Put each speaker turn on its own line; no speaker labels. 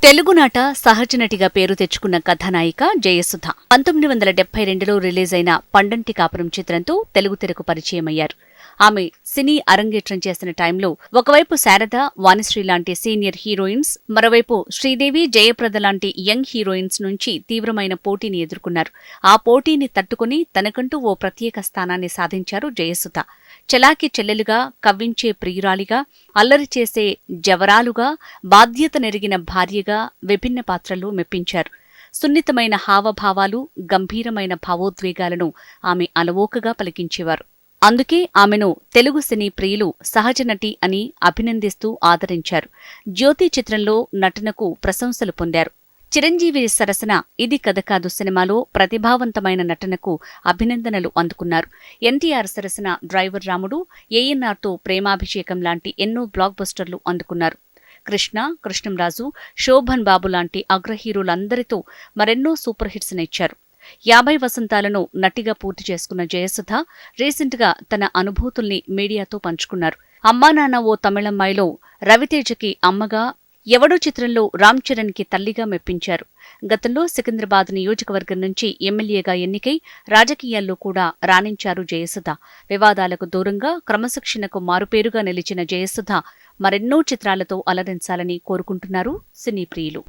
తెలుగునాట సహజ నటిగా పేరు తెచ్చుకున్న కథానాయిక జయసుధ 1972లో రిలీజైన పండంటి కాపురం చిత్రంతో తెలుగు తెరకు పరిచయమయ్యారు. ఆమె సినీ అరంగేట్రం చేసిన టైంలో ఒకవైపు శారద, వాణిశ్రీ లాంటి సీనియర్ హీరోయిన్స్, మరోవైపు శ్రీదేవి, జయప్రద లాంటి యంగ్ హీరోయిన్స్ నుంచి తీవ్రమైన పోటీని ఎదుర్కొన్నారు. ఆ పోటీని తట్టుకుని తనకంటూ ఓ ప్రత్యేక స్థానాన్ని సాధించారు జయసుధ. చలాకి చెల్లెలుగా, కవ్వించే ప్రియురాలిగా, అల్లరి చేసే జవరాలుగా, బాధ్యత నెరిగిన భార్యగా విభిన్న పాత్రలు మెప్పించారు. సున్నితమైన హావభావాలు, గంభీరమైన భావోద్వేగాలను ఆమె అలవోకగా పలికించేవారు. అందుకే ఆమెను తెలుగు సినీ ప్రియులు సహజ నటి అని అభినందిస్తూ ఆదరించారు. జ్యోతి చిత్రంలో నటనకు ప్రశంసలు పొందారు. చిరంజీవి సరసన ఇది కథ కాదు సినిమాలో ప్రతిభావంతమైన నటనకు అభినందనలు అందుకున్నారు. ఎన్టీఆర్ సరసన డ్రైవర్ రాముడు, ఏఎన్ఆర్తో ప్రేమాభిషేకం లాంటి ఎన్నో బ్లాక్ బస్టర్లు అందుకున్నారు. కృష్ణ, కృష్ణంరాజు, శోభన్ బాబు లాంటి అగ్రహీరోలందరితో మరెన్నో సూపర్ హిట్స్ నిచ్చారు. 50 వసంతాలను నటిగా పూర్తి చేసుకున్న జయసుధ రీసెంట్గా తన అనుభూతుల్ని మీడియాతో పంచుకున్నారు. అమ్మానాన్న ఓ తమిళమ్మాయిలో రవితేజకి అమ్మగా, ఎవడో చిత్రంలో రామ్ చరణ్కి తల్లిగా మెప్పించారు. గతంలో సికింద్రాబాద్ నియోజకవర్గం నుంచి ఎమ్మెల్యేగా ఎన్నికై రాజకీయాల్లో కూడా రాణించారు జయసుధ. వివాదాలకు దూరంగా క్రమశిక్షణకు మారుపేరుగా నిలిచిన జయసుధ మరెన్నో చిత్రాలతో అలరించాలని కోరుకుంటున్నారు సినీ ప్రియులు.